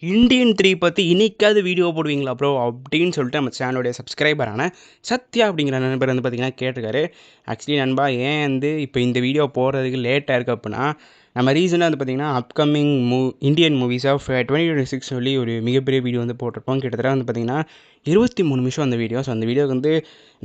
Indian 3 பத்தி இன்னைக்காவது video போடுவீங்களா ப்ரோ? அப்படின்னு சொல்லிட்டு நம்ம சேனலுடைய சப்ஸ்கிரைபரான சத்யா அப்படிங்கிற நண்பர் வந்து பார்த்தீங்கன்னா கேட்டிருக்காரு. ஆக்சுவலி நண்பா ஏன் வந்து இப்போ இந்த வீடியோ போடுறதுக்கு லேட் ஆயிருக்கு அப்படின்னா, நம்ம ரீசெண்டாக வந்து பார்த்தீங்கன்னா அப்கமிங் இந்தியன் மூவிஸ் ஆஃப் 2026 சொல்லி ஒரு மிகப்பெரிய வீடியோ வந்து போட்டிருப்போம். கிட்டத்தட்ட வந்து பார்த்தீங்கன்னா 23 நிமிஷம் அந்த வீடியோ. ஸோ அந்த வீடியோக்கு வந்து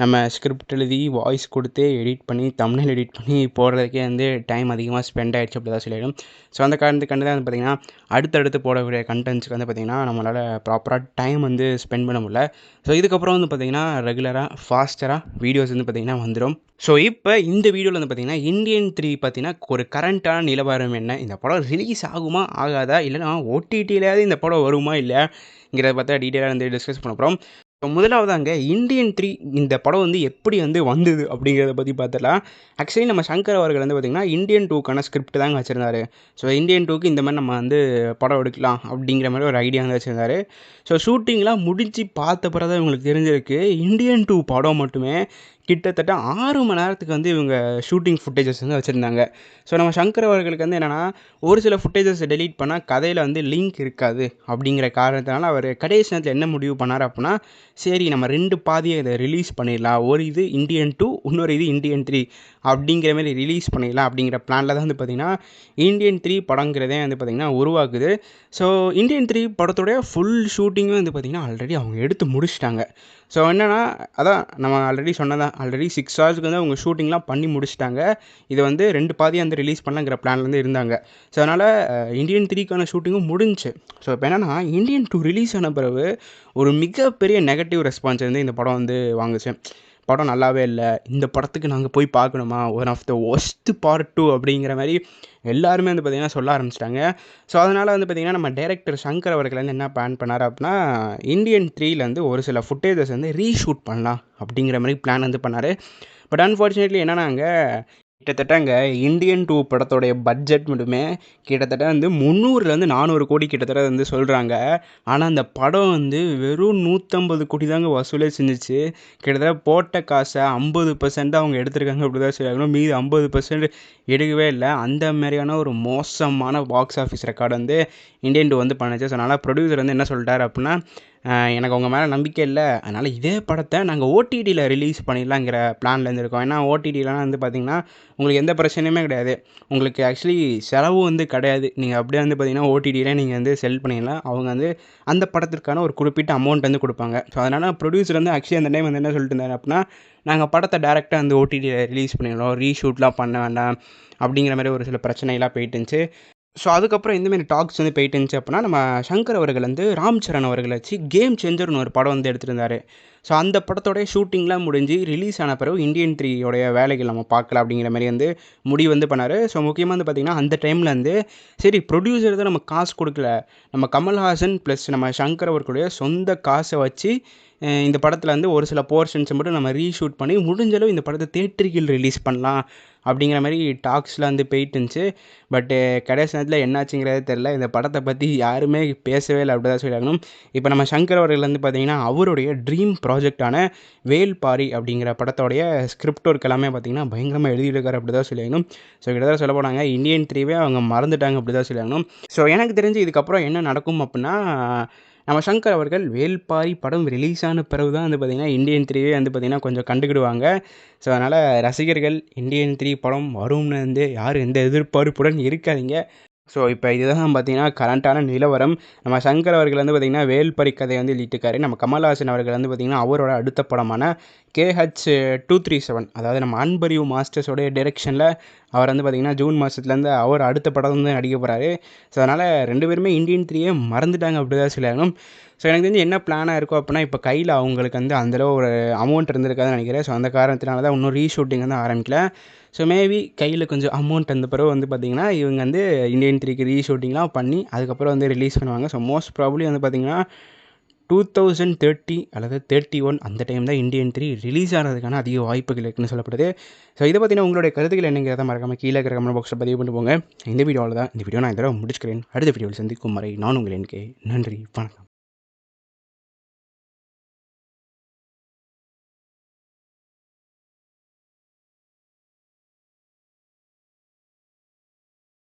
நம்ம ஸ்கிரிப்ட் எழுதி வாய்ஸ் கொடுத்து எடிட் பண்ணி தம்ப்நெயில் எடிட் பண்ணி போடுறதுக்கே வந்து டைம் அதிகமாக ஸ்பெண்ட் ஆயிடுச்சு அப்படி தான் சொல்லிடும். ஸோ அந்த காரணத்துக்காண்டி தான் வந்து பார்த்தீங்கன்னா அடுத்தடுத்து போடக்கூடிய கண்டென்ட்ஸ்க்கு வந்து பார்த்திங்கன்னா நம்மளால் ப்ராப்பராக டைம் வந்து ஸ்பெண்ட் பண்ண முடியல. ஸோ இதுக்கப்புறம் வந்து பார்த்திங்கன்னா ரெகுலராக ஃபாஸ்டராக வீடியோஸ் வந்து பார்த்திங்கன்னா வந்துடும். ஸோ இப்போ இந்த வீடியோவில் வந்து பார்த்திங்கன்னா இந்தியன் 3 பார்த்தீங்கன்னா ஒரு கரண்ட்டான நிலவரம் என்ன, இந்த படம் ரிலீஸ் ஆகுமா ஆகாதா, இல்லைனா ஓடிடியிலாவது இந்த படம் வருமா இல்லைங்கிறத பார்த்தா டீட்டெயிலாக வந்து டிஸ்கஸ் பண்ண போகிறோம். இப்போ முதலாவதாங்க இந்தியன் 3 இந்த படம் வந்து எப்படி வந்து வந்தது அப்படிங்கிறத பற்றி பார்த்துடலாம். ஆக்சுவலி நம்ம சங்கர் அவர்கள் வந்து பார்த்திங்கன்னா இந்தியன் 2க்கான ஸ்கிரிப்ட் தாங்க வச்சுருந்தாரு. ஸோ இந்தியன் 2க்கு இந்த மாதிரி நம்ம வந்து படம் எடுக்கலாம் அப்படிங்கிற மாதிரி ஒரு ஐடியா வந்து வச்சுருந்தாரு. ஸோ ஷூட்டிங்லாம் முடித்து பார்த்த பிறகு தான் இவங்களுக்கு தெரிஞ்சிருக்கு இந்தியன் 2 படம் மட்டுமே கிட்டத்தட்ட 6 மணி நேரத்துக்கு வந்து இவங்க ஷூட்டிங் ஃபுட்டேஜஸ் வந்து வச்சுருந்தாங்க. ஸோ நம்ம சங்கர் அவர்களுக்கு வந்து என்னென்னா ஒரு சில ஃபுட்டேஜஸ் டெலீட் பண்ணால் கதையில் வந்து லிங்க் இருக்காது அப்படிங்கிற காரணத்தினால அவர் கடைசி நேரத்தில் என்ன முடிவு பண்ணார் அப்படின்னா, சரி நம்ம 2 பாதியை இதை ரிலீஸ் பண்ணிடலாம். ஒரு இது இந்தியன் 2, இன்னொரு இது இந்தியன் 3 அப்படிங்கிற மாதிரி ரிலீஸ் பண்ணிடலாம் அப்படிங்கிற பிளானில் தான் வந்து பார்த்திங்கன்னா இந்தியன் 3 படங்கிறதே வந்து பார்த்திங்கன்னா உருவாக்குது. ஸோ இந்தியன் 3 படத்தோடைய ஃபுல் ஷூட்டிங்கும் வந்து பார்த்திங்கன்னா ஆல்ரெடி அவங்க எடுத்து முடிச்சிட்டாங்க. ஸோ என்னென்னா அதான் நம்ம ஆல்ரெடி சொன்னதான், ஆல்ரெடி 6 ஹவர்ஸ்க்கு வந்து அவங்க ஷூட்டிங்லாம் பண்ணி முடிச்சிட்டாங்க. இதை வந்து 2 பாதியாக வந்து ரிலீஸ் பண்ணலாங்கிற பிளான்லேருந்து இருந்தாங்க. ஸோ அதனால் இந்தியன் 3க்கான ஷூட்டிங்கும் முடிஞ்சுச்சு. ஸோ இப்போ என்னென்னா இந்தியன் 2 ரிலீஸ் ஆன பிறகு ஒரு மிகப்பெரிய நெகட்டிவ் ரெஸ்பான்ஸ் வந்து இந்த படம் வந்து வாங்குச்சு. படம் நல்லாவே இல்லை, இந்த படத்துக்கு நாங்கள் போய் பார்க்கணுமா, one of the worst part 2 அப்படிங்கிற மாதிரி எல்லாருமே வந்து பார்த்திங்கன்னா சொல்ல ஆரம்பிச்சிட்டாங்க. ஸோ அதனால் வந்து பார்த்திங்கன்னா நம்ம டைரக்டர் சங்கர் அவர்கள் வந்து என்ன பிளான் பண்ணார் அப்படின்னா, இந்தியன் 3ல வந்து ஒரு சில ஃபுட்டேஜஸ் வந்து ரீஷூட் பண்ணலாம் அப்படிங்கிற மாதிரி பிளான் வந்து பண்ணார். பட் அன்ஃபார்ச்சுனேட்லி என்னன்னாங்க கிட்டத்தட்டங்க இந்தியன் 2 படத்தோடைய பட்ஜெட் மட்டுமே கிட்டத்தட்ட வந்து 300லேருந்து 400 கோடி கிட்டத்தட்ட வந்து சொல்கிறாங்க. ஆனால் அந்த படம் வந்து வெறும் 150 கோடி தாங்க வசூலே செஞ்சிச்சு. கிட்டத்தட்ட போட்ட காசை 50% தான் அவங்க எடுத்திருக்காங்க அப்படி தான் சொல்லியாகணும். மீதி 50% எடுக்கவே இல்லை. அந்த மாதிரியான ஒரு மோசமான பாக்ஸ் ஆஃபீஸ் ரெக்கார்டு வந்து இந்தியன் 2 வந்து பண்ணுச்சு. ஸோ அதனால் ப்ரொடியூசர் வந்து என்ன சொல்லிட்டார் அப்படின்னா, எனக்கு உங்கள் மேலே நம்பிக்கை இல்லை, அதனால் இதே படத்தை நாங்கள் ஓடிடியில் ரிலீஸ் பண்ணிடலாங்கிற பிளான்லேருந்து இருக்கோம். ஏன்னா ஓடிடிலாம் வந்து பார்த்திங்கன்னா உங்களுக்கு எந்த பிரச்சனையுமே கிடையாது. உங்களுக்கு ஆக்சுவலி செலவும் வந்து கிடையாது. நீங்கள் அப்படியே வந்து பார்த்திங்கன்னா ஓடிடியில் நீங்கள் வந்து செல் பண்ணிடலாம். அவங்க வந்து அந்த படத்திற்கான ஒரு குறிப்பிட்ட அமௌண்ட் வந்து கொடுப்பாங்க. ஸோ அதனால் ப்ரொடியூசர் வந்து ஆக்சுவலி அந்த டைம் வந்து என்ன சொல்லிட்டு இருந்தார் அப்படின்னா, நாங்கள் படத்தை டேரெக்டாக வந்து ஓடிடியில் ரிலீஸ் பண்ணிடுறோம், ரீஷூட்லாம் பண்ண வேண்டாம் அப்படிங்கிற மாதிரி ஒரு சில பிரச்சனைலாம் போயிட்டு இருந்துச்சு. ஸோ அதுக்கப்புறம் இந்தமாரி டாக்ஸ் வந்து போயிட்டு இருந்துச்சு அப்படின்னா, நம்ம சங்கர் அவர்கள் வந்து ராம் சரண் அவர்களை வச்சு கேம் சேஞ்சர்னு ஒரு படம் வந்து எடுத்திருந்தார். ஸோ அந்த படத்தோடைய ஷூட்டிங்லாம் முடிஞ்சு ரிலீஸ் ஆன பிறகு இந்தியன் 3யோடைய வேலைகள் நம்ம பார்க்கலாம் அப்படிங்கிற மாதிரி வந்து முடிவு வந்து பண்ணார். ஸோ முக்கியமாக வந்து பார்த்திங்கன்னா அந்த டைமில் வந்து சரி ப்ரொடியூசர் தான் நம்ம காசு கொடுக்கல, நம்ம கமல்ஹாசன் ப்ளஸ் நம்ம சங்கர் அவர்களுடைய சொந்த காசை வச்சு இந்த படத்தில் வந்து ஒரு சில போர்ஷன்ஸை மட்டும் நம்ம ரீஷூட் பண்ணி முடிஞ்சளவு இந்த படத்தை தியேட்டரிக்கல் ரிலீஸ் பண்ணலாம் அப்படிங்கிற மாதிரி டாக்ஸ்லாம் வந்து போயிட்டு இருந்துச்சு. பட்டு கடைசி நேரத்தில் என்னாச்சுங்கிறதே தெரில. இந்த படத்தை பற்றி யாருமே பேசவே இல்லை அப்படி தான் சொல்லியாகணும். இப்போ நம்ம சங்கர் அவர்கள் வந்து பார்த்திங்கன்னா அவருடைய ட்ரீம் ப்ராஜெக்டான வேல்பாரி அப்படிங்கிற படத்தோடைய ஸ்கிரிப்ட் ஒர்க் எல்லாமே பார்த்திங்கன்னா பயங்கரமாக எழுதியிருக்காரு அப்படி தான் சொல்லியாகணும். ஸோ கிட்டத்தட்ட சொல்ல போனாங்க இந்தியன் 3வே அவங்க மறந்துட்டாங்க அப்படி தான் சொல்லியாகணும். ஸோ எனக்கு தெரிஞ்சு இதுக்கப்புறம் என்ன நடக்கும் அப்படின்னா, நம்ம சங்கர் அவர்கள் வேல்பாரி படம் ரிலீஸ் ஆன பிறகு தான் வந்து பார்த்திங்கன்னா இந்தியன் 3வே வந்து பார்த்திங்கன்னா கொஞ்சம் கண்டுக்கிடுவாங்க. ஸோ அதனால் ரசிகர்கள் இந்தியன் 3 படம் வரும்னு வந்து யாரும் எந்த எதிர்பார்ப்புடன் இருக்காதீங்க. ஸோ இப்போ இதுதான் பார்த்திங்கன்னா கரண்ட்டான நிலவரம். நம்ம சங்கர் அவர்கள் வந்து பார்த்திங்கன்னா வேல்பாரி கதையை வந்து எழுதிட்டுருக்காரு. நம்ம கமல்ஹாசன் அவர்கள் வந்து பார்த்திங்கன்னா அவரோட அடுத்த படமான KH 237 அதாவது நம்ம அன்பறிவு மாஸ்டர்ஸோடைய டைரெக்ஷனில் அவர் வந்து பார்த்திங்கன்னா ஜூன் மாதத்துலேருந்து அவர் அடுத்த படம் வந்து நடிக்க போகிறாரு. ஸோ அதனால் 2 பேருமே இந்தியன் 3யே மறந்துட்டாங்க அப்படி தான் சொல்லியாகணும். ஸோ எனக்கு தெரிஞ்சு என்ன பிளானாக இருக்கும் அப்படின்னா, இப்போ கையில் அவங்களுக்கு வந்து அந்தளவு ஒரு அமௌண்ட் இருந்திருக்காதுன்னு நினைக்கிறேன். ஸோ அந்த காரணத்தினால தான் இன்னும் ரீஷூட்டிங் வந்து ஆரம்பிக்கல. ஸோ மேபி கையில் கொஞ்சம் அமௌண்ட் வந்த பிறகு வந்து பார்த்திங்கன்னா இவங்க வந்து இந்தியன் 3க்கு ரீஷூட்டிங்லாம் பண்ணி அதுக்கப்புறம் வந்து ரிலீஸ் பண்ணுவாங்க. ஸோ மோஸ்ட் ப்ராபப்லி வந்து பார்த்திங்கன்னா 2030 அல்லது 31 அந்த டைம் தான் இந்தியன் 3 ரிலீஸ் ஆகிறதுக்கான அதிக வாய்ப்புகள் இருக்குன்னு சொல்லப்படுது. ஸோ இதை பற்றின உங்களுடைய கருத்துக்கள் என்னங்கிறத மறக்காமல் கீழே இருக்கிற கமெண்ட் பாக்ஸில் பதிவு பண்ணிட்டு போங்க. இந்த வீடியோவில் தான் இந்த வீடியோ நான் இந்த தடவை முடிச்சுக்கிறேன். அடுத்த வீடியோவில் சந்திக்கும் வரை நான் உங்கள் NK. நன்றி, வணக்கம்.